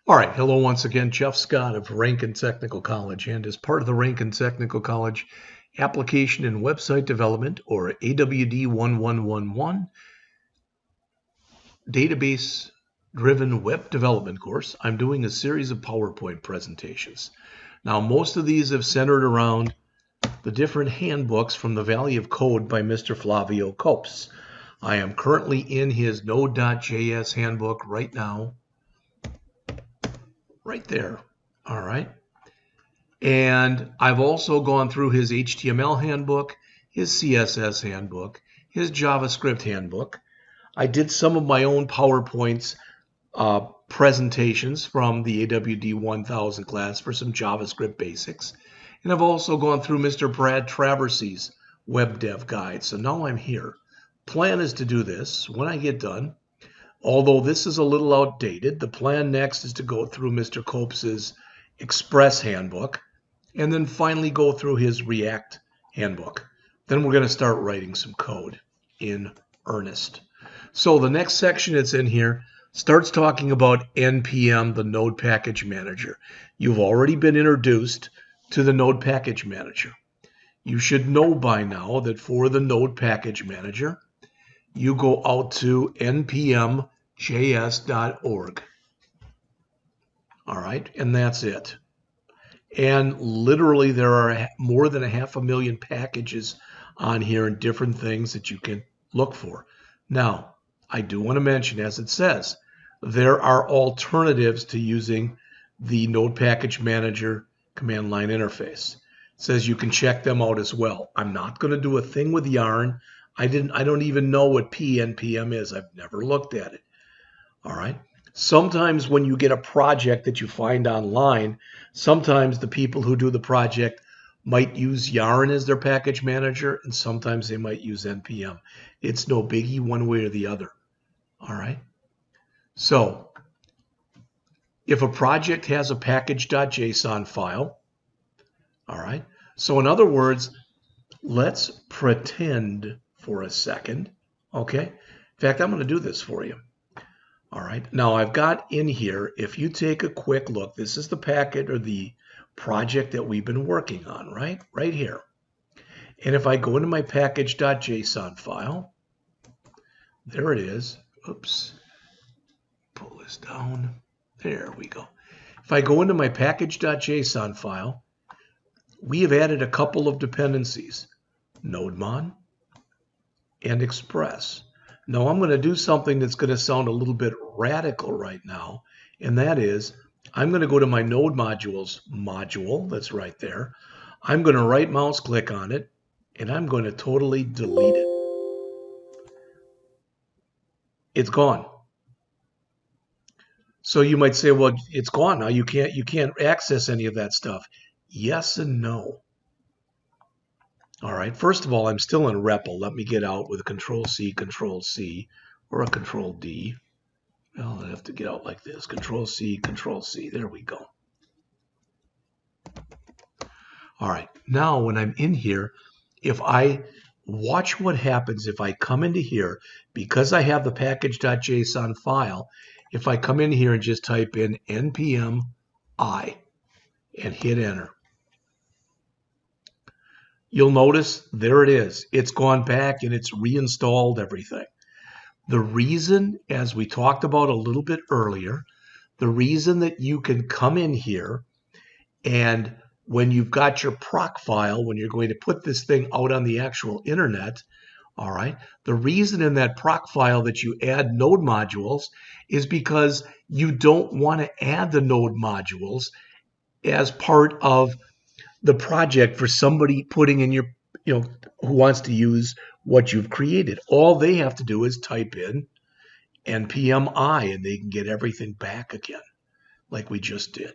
All right, hello once again, Jeff Scott of Rankin Technical College, and as part of the Rankin Technical College Application and Website Development, or AWD1111 database-driven web development course, I'm doing a series of PowerPoint presentations. Now, most of these have centered around the different handbooks from the Valley of Code by Mr. Flavio Copes. I am currently in his Node.js handbook right now. Right there. All right. And I've also gone through his HTML handbook, his CSS handbook, his JavaScript handbook. I did some of my own PowerPoints presentations from the AWD1000 class for some JavaScript basics. And I've also gone through Mr. Brad Traversy's web dev guide. So now I'm here. Plan is to do this when I get done. Although this is a little outdated, the plan next is to go through Mr. Copes' Express handbook and then finally go through his React handbook. Then we're going to start writing some code in earnest. So the next section that's in here starts talking about NPM, the Node Package Manager. You've already been introduced to the Node Package Manager. You should know by now that for the Node Package Manager, you go out to npmjs.org. All right, and that's it. And literally there are more than 500,000 packages on here and different things that you can look for. Now, I do want to mention, as it says, there are alternatives to using the Node Package Manager command line interface. It says you can check them out as well. I'm not going to do a thing with Yarn. I don't even know what PNPM is. I've never looked at it. All right. Sometimes when you get a project that you find online, sometimes the people who do the project might use Yarn as their package manager, and sometimes they might use NPM. It's no biggie one way or the other. All right. So if a project has a package.json file, all right. So in other words, let's pretend for a second, okay? In fact, I'm going to do this for you. All right, now I've got in here, if you take a quick look, this is the packet or the project that we've been working on, right? Right here. And if I go into my package.json file, there it is. Oops, pull this down. There we go. If I go into my package.json file, we have added a couple of dependencies, NodeMon and Express. Now I'm going to do something that's going to sound a little bit radical right now, and that is I'm going to go to my Node Modules module that's right there. I'm going to right mouse click on it, and I'm going to totally delete it. It's gone. So you might say, well, it's gone now. You can't access any of that stuff. Yes and no. All right, first of all, I'm still in REPL. Let me get out with a Control-C, Control-C, or a Control-D. Well, I have to get out like this. Control-C, Control-C. There we go. All right, now when I'm in here, if I watch what happens if I come into here, because I have the package.json file, if I come in here and just type in npm I and hit enter, you'll notice there it is. It's gone back and it's reinstalled everything. The reason, as we talked about a little bit earlier, the reason that you can come in here and when you've got your proc file, when you're going to put this thing out on the actual internet, all right, the reason in that proc file that you add node modules is because you don't want to add the node modules as part of the project for somebody putting in your, who wants to use what you've created. All they have to do is type in npm I and they can get everything back again like we just did.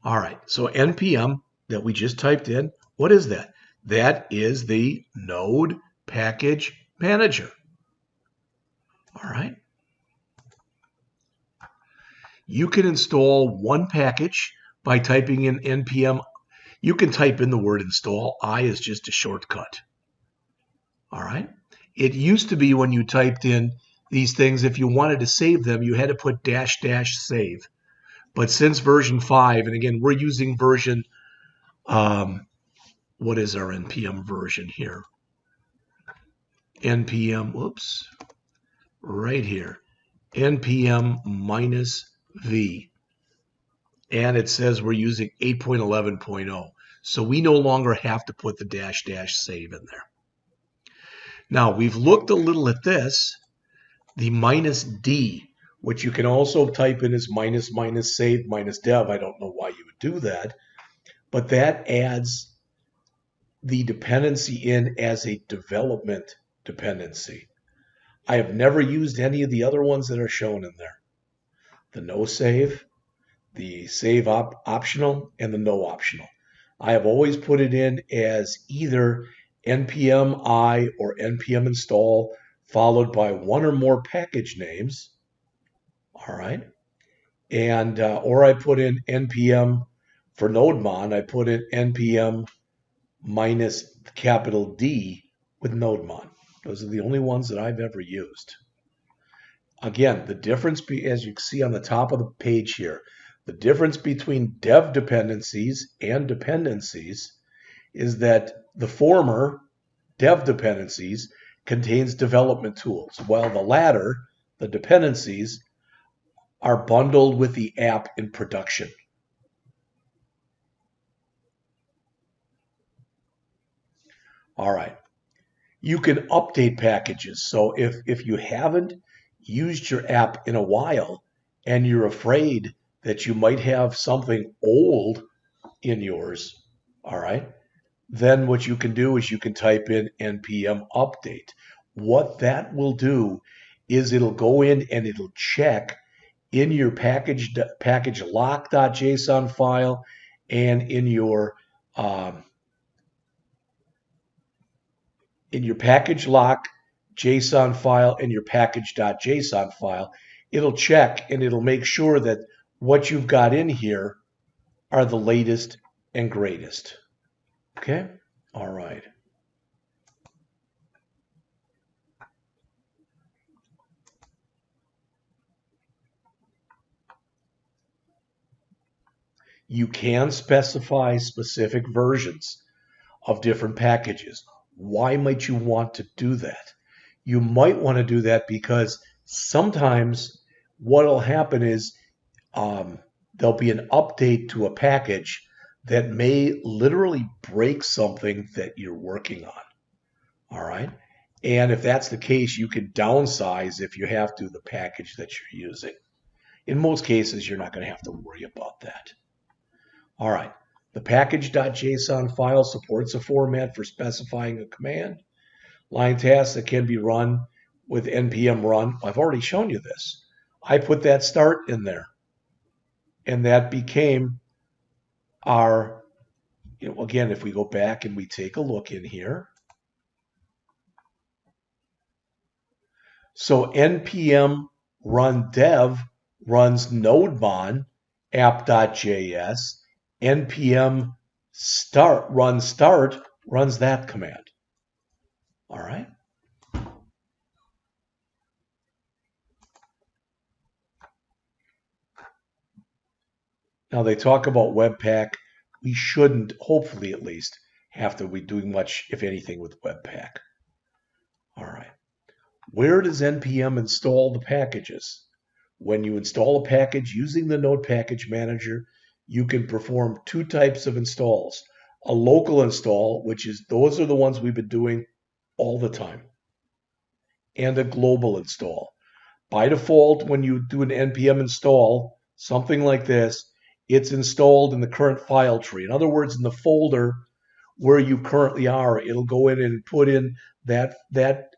All right, so npm that we just typed in, what is that? That is the Node Package Manager. All right. You can install one package by typing in npm. You can type in the word install. I is just a shortcut. All right. It used to be when you typed in these things, if you wanted to save them, you had to put -- save. But since version 5, and again, we're using version, what is our NPM version here? NPM, whoops, right here, NPM -V. And it says we're using 8.11.0. So we no longer have to put the -- save in there. Now, we've looked a little at this, the -D, which you can also type in as --save -dev. I don't know why you would do that, but that adds the dependency in as a development dependency. I have never used any of the other ones that are shown in there. The no save, the save optional, and the no optional. I have always put it in as either npm I or npm install followed by one or more package names. All right. And or I put in npm for NodeMon, I put in npm -D with NodeMon. Those are the only ones that I've ever used. Again, the difference, as you can see on the top of the page here, the difference between dev dependencies and dependencies is that the former, dev dependencies, contains development tools, while the latter, the dependencies, are bundled with the app in production. All right. You can update packages. So if you haven't used your app in a while and you're afraid that you might have something old in yours, all right, then what you can do is you can type in npm update. What that will do is it'll go in and it'll check in your package lock.json file and in your package lock JSON file and your package.json file. It'll check and it'll make sure that what you've got in here are the latest and greatest. Okay? All right. You can specify specific versions of different packages. Why might you want to do that? You might want to do that because sometimes what will happen is there'll be an update to a package that may literally break something that you're working on. All right. And if that's the case, you can downsize if you have to the package that you're using. In most cases, you're not going to have to worry about that. All right. The package.json file supports a format for specifying a command line task that can be run with npm run. I've already shown you this. I put that start in there. And that became our, again, if we go back and we take a look in here. So npm run dev runs NodeMon app.js. npm start runs that command. All right. Now they talk about Webpack. We shouldn't, hopefully at least, have to be doing much, if anything, with Webpack. All right. Where does npm install the packages? When you install a package using the Node Package Manager, you can perform two types of installs. A local install, which is those are the ones we've been doing all the time, and a global install. By default, when you do an npm install, something like this, it's installed in the current file tree. In other words, in the folder where you currently are, it'll go in and put in that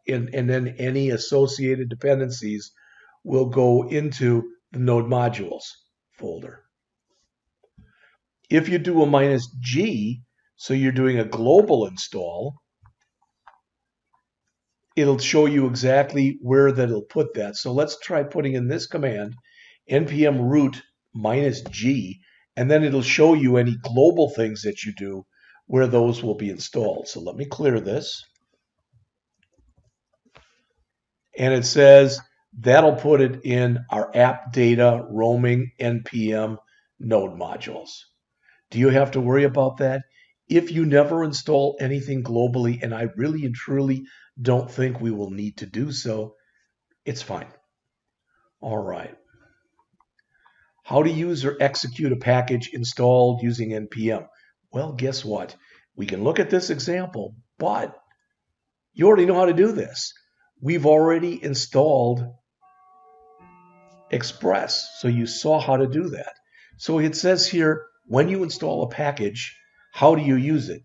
and then any associated dependencies will go into the node modules folder. If you do a -G, so you're doing a global install, it'll show you exactly where that'll put that. So let's try putting in this command, npm root -G, and then it'll show you any global things that you do where those will be installed. So let me clear this. And it says that'll put it in our app data roaming npm node modules. Do you have to worry about that? If you never install anything globally, and I really and truly don't think we will need to do so, it's fine. All right. How to use or execute a package installed using NPM. Well, guess what? We can look at this example, but you already know how to do this. We've already installed Express, so you saw how to do that. So it says here, when you install a package, how do you use it?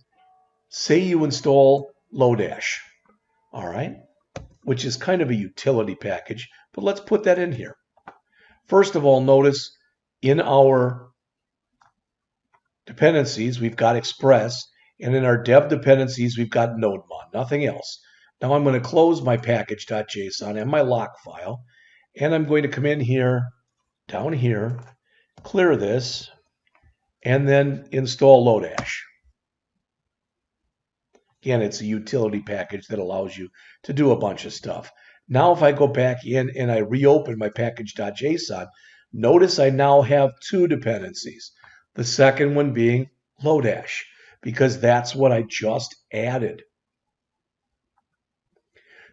Say you install Lodash, all right, which is kind of a utility package, but let's put that in here. First of all, notice in our dependencies, we've got Express, and in our dev dependencies, we've got NodeMod, nothing else. Now I'm going to close my package.json and my lock file, and I'm going to come in here, down here, clear this, and then install Lodash. Again, it's a utility package that allows you to do a bunch of stuff. Now if I go back in and I reopen my package.json, notice I now have two dependencies. The second one being Lodash, because that's what I just added.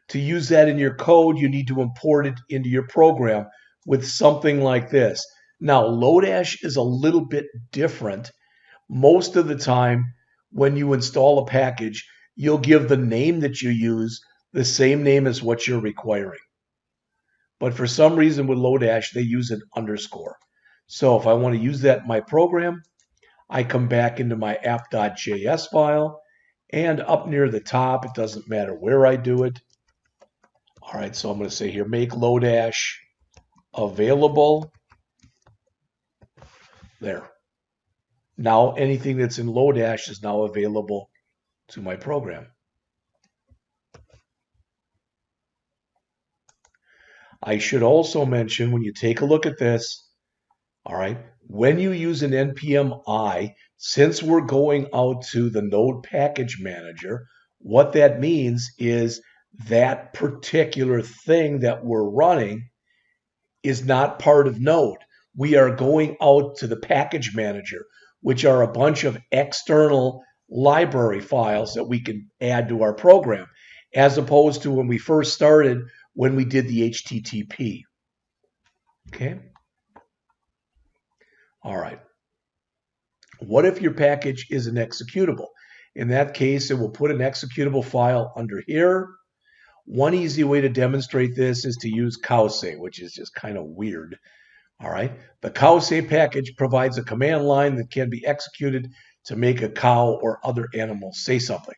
To use that in your code, you need to import it into your program with something like this. Now, Lodash is a little bit different. Most of the time, when you install a package, you'll give the name that you use the same name as what you're requiring. But for some reason with Lodash, they use an underscore. So if I want to use that in my program, I come back into my app.js file, and up near the top, it doesn't matter where I do it. All right, so I'm going to say here, make Lodash available. There. Now anything that's in Lodash is now available to my program. I should also mention, when you take a look at this, all right, when you use an npm I, since we're going out to the Node Package Manager, what that means is that particular thing that we're running is not part of Node. We are going out to the Package Manager, which are a bunch of external library files that we can add to our program, as opposed to when we first started, when we did the HTTP. Okay? All right. What if your package is an executable? In that case, it will put an executable file under here. One easy way to demonstrate this is to use cowsay, which is just kind of weird. All right. The cowsay package provides a command line that can be executed to make a cow or other animal say something.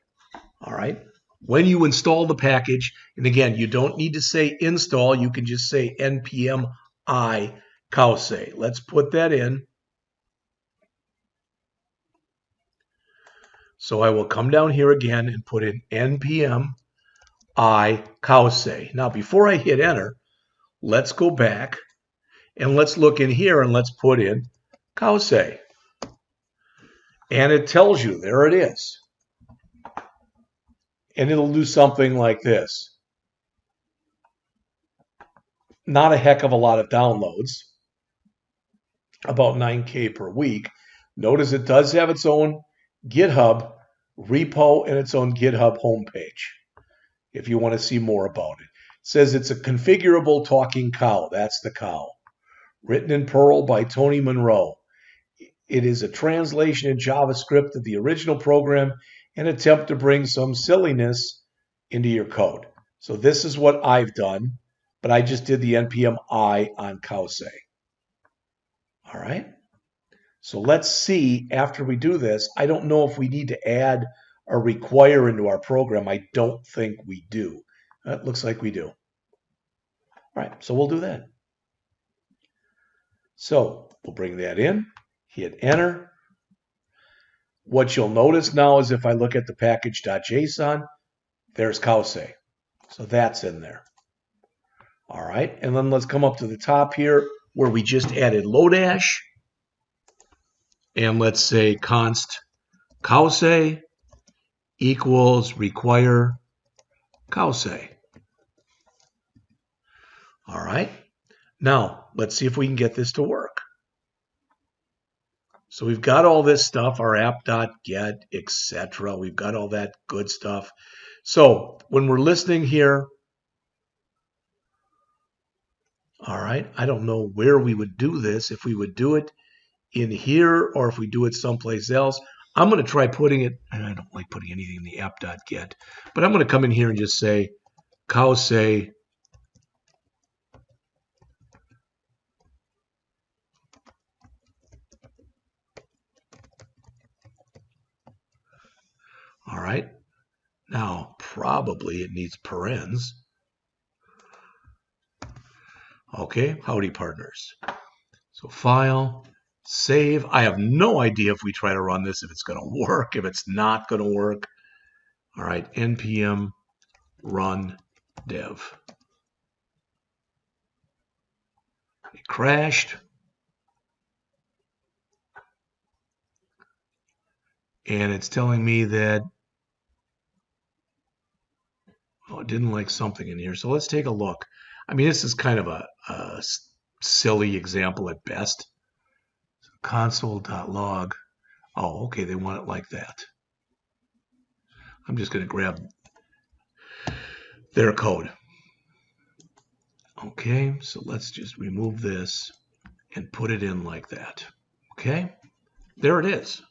All right. When you install the package, and again, you don't need to say install, you can just say npm I cowsay. Let's put that in. So I will come down here again and put in npm I cowsay. Now, before I hit enter, let's go back and let's look in here and let's put in cowsay. And it tells you, there it is. And it'll do something like this. Not a heck of a lot of downloads, about 9K per week. Notice it does have its own GitHub repo and its own GitHub homepage if you want to see more about it. It says it's a configurable talking cow. That's the cow. Written in Perl by Tony Monroe. It is a translation in JavaScript of the original program and attempt to bring some silliness into your code. So this is what I've done, but I just did the npm I on cowsay. All right. So let's see, after we do this, I don't know if we need to add or require into our program. I don't think we do. It looks like we do. All right, so we'll do that. So we'll bring that in, hit enter. What you'll notice now is if I look at the package.json, there's cowsay. So that's in there. All right, and then let's come up to the top here where we just added Lodash. And let's say const cowsay equals require cowsay. All right. Now, let's see if we can get this to work. So we've got all this stuff, our app.get, etc. We've got all that good stuff. So when we're listening here, all right, I don't know where we would do this, if we would do it in here or if we do it someplace else. I'm going to try putting it, and I don't like putting anything in the app.get, but I'm going to come in here and just say, cow say, all right. Now, probably it needs parens. Okay, howdy partners. So file, save. I have no idea if we try to run this, if it's going to work, if it's not going to work. All right, npm run dev. It crashed. And it's telling me that, oh, it didn't like something in here. So let's take a look. I mean, this is kind of a silly example at best. So console.log. Oh, okay, they want it like that. I'm just going to grab their code. Okay, so let's just remove this and put it in like that. Okay, there it is.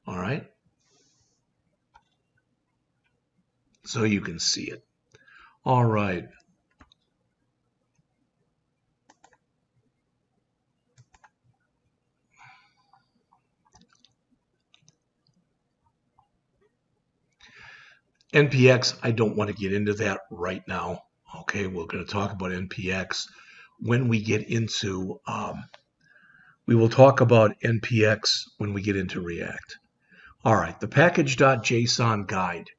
All right. So you can see it. All right. NPX, I don't want to get into that right now. Okay, we're going to talk about NPX when we get into, we will talk about NPX when we get into React. All right, the package.json guide.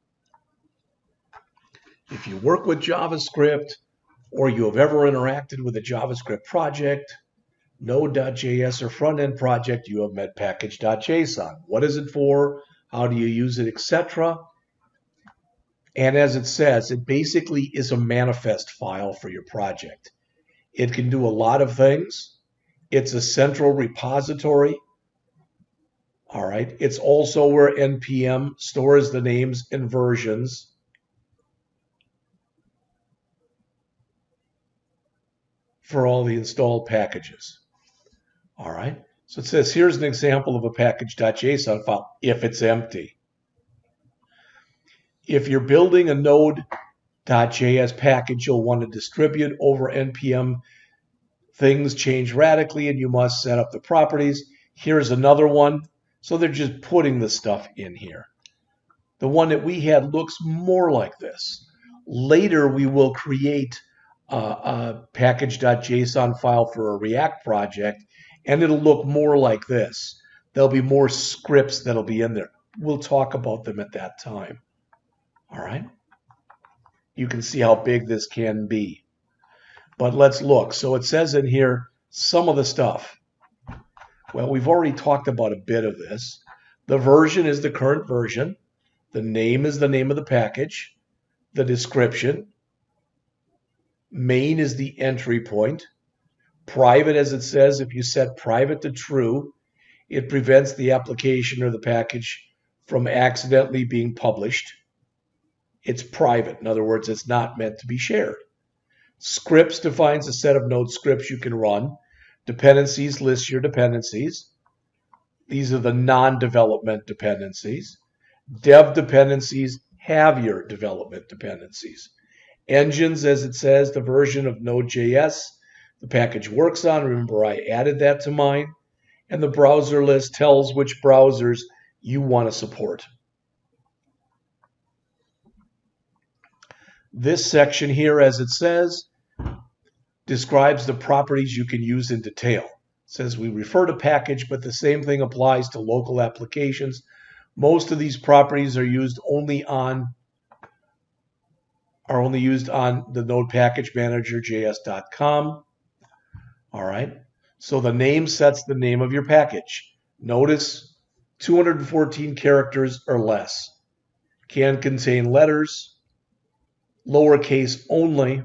If you work with JavaScript or you have ever interacted with a JavaScript project, Node.js or front-end project, you have met package.json. What is it for? How do you use it, etc.? And as it says, it basically is a manifest file for your project. It can do a lot of things. It's a central repository. All right. It's also where NPM stores the names and versions for all the installed packages. All right. So it says, here's an example of a package.json file if it's empty. If you're building a Node.js package you'll want to distribute over NPM, things change radically and you must set up the properties. Here's another one. So they're just putting the stuff in here. The one that we had looks more like this. Later, we will create a package.json file for a React project, and it'll look more like this. There'll be more scripts that'll be in there. We'll talk about them at that time. All right? You can see how big this can be. But let's look. So it says in here some of the stuff. Well, we've already talked about a bit of this. The version is the current version. The name is the name of the package. The description. Main is the entry point. Private, as it says, if you set private to true, it prevents the application or the package from accidentally being published. It's private. In other words, it's not meant to be shared. Scripts defines a set of node scripts you can run. Dependencies lists your dependencies. These are the non-development dependencies. Dev dependencies have your development dependencies. Engines, as it says, the version of Node.js the package works on. Remember, I added that to mine. And the browser list tells which browsers you want to support. This section here, as it says, describes the properties you can use in detail. It says we refer to package, but the same thing applies to local applications. Most of these properties are only used on the Node Package Manager JS.com. All right. So the name sets the name of your package. Notice 214 characters or less. Can contain letters, lowercase only.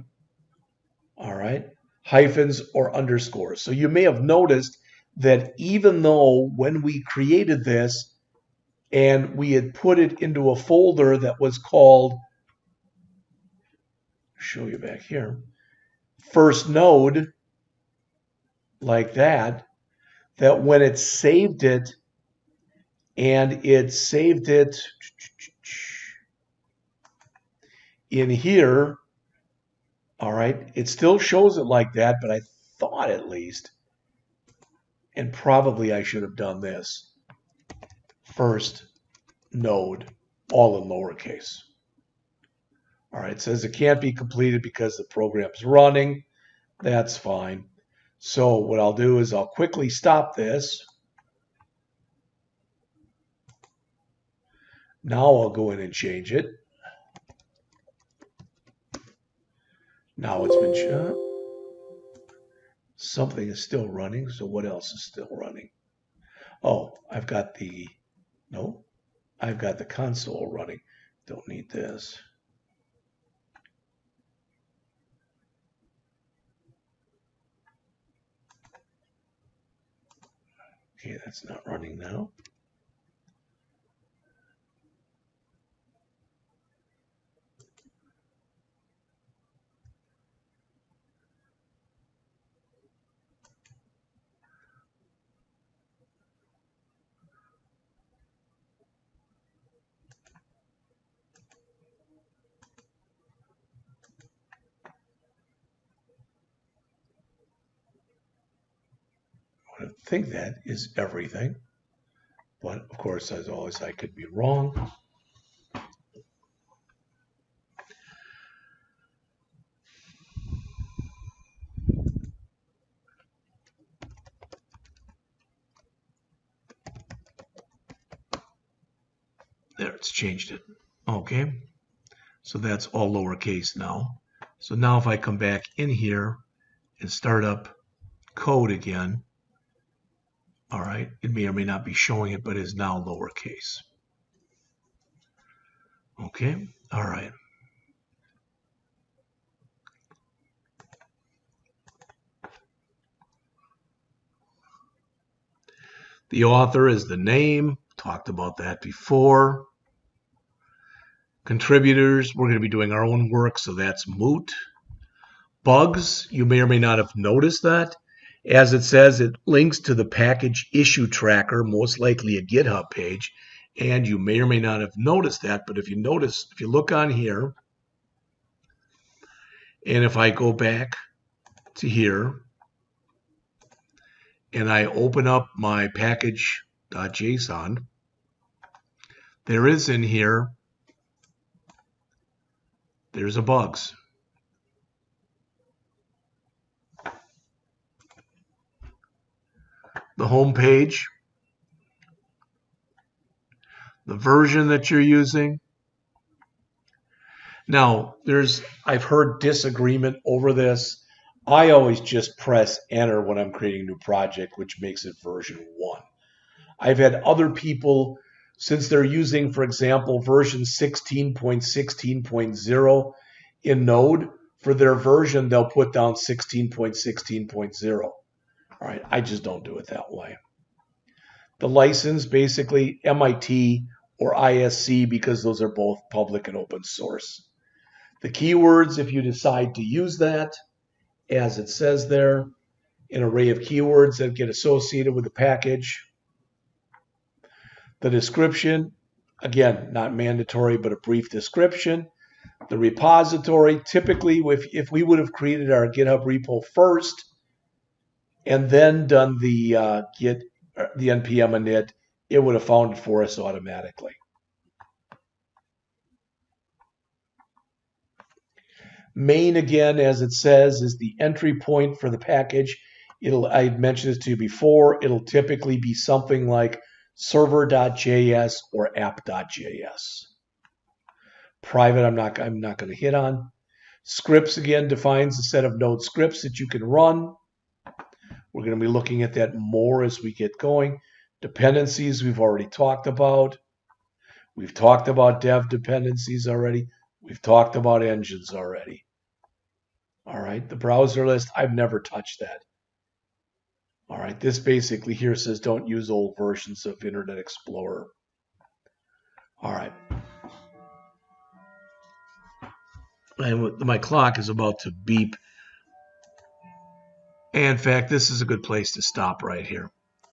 All right. hyphens or underscores. So you may have noticed that even though when we created this and we had put it into a folder that was called, show you back here, first node, like that, that when it saved it, and it saved it in here, all right, it still shows it like that, but I thought at least, and probably I should have done this, first node, all in lowercase. All right, it says it can't be completed because the program's running. That's fine. So what I'll do is I'll quickly stop this. Now I'll go in and change it. Now it's been shut. Something is still running, so what else is still running? Oh, I've got the console running. Don't need this. Okay, that's not running now. I think that is everything. But of course, as always, I could be wrong. There, it's changed it. Okay, so that's all lowercase now. So now if I come back in here and start up code again, all right, it may or may not be showing it, but it is now lowercase. Okay, all right. The author is the name. Talked about that before. Contributors, we're going to be doing our own work, so that's moot. Bugs, you may or may not have noticed that. As it says, it links to the package issue tracker, most likely a GitHub page. And you may or may not have noticed that, but if you notice, if you look on here, and if I go back to here, and I open up my package.json, there is in here, there's a bugs. The home page, the version that you're using. Now, I've heard disagreement over this. I always just press enter when I'm creating a new project, which makes it version 1. I've had other people, since they're using, for example, version 16.16.0 in Node, for their version, they'll put down 16.16.0. All right, I just don't do it that way. The license, basically MIT or ISC, because those are both public and open source. The keywords, if you decide to use that, as it says there, an array of keywords that get associated with the package. The description, again, not mandatory, but a brief description. The repository, typically, if we would have created our GitHub repo first and then done the npm init, it would have found it for us automatically. Main, again, as it says, is the entry point for the package. I mentioned this to you before. It'll typically be something like server.js or app.js. Private, I'm not going to hit on. Scripts, again, defines a set of Node scripts that you can run. We're going to be looking at that more as we get going. Dependencies, we've already talked about. We've talked about dev dependencies already. We've talked about engines already. All right, the browser list, I've never touched that. All right, this basically here says don't use old versions of Internet Explorer. All right. And my clock is about to beep. And in fact, this is a good place to stop right here.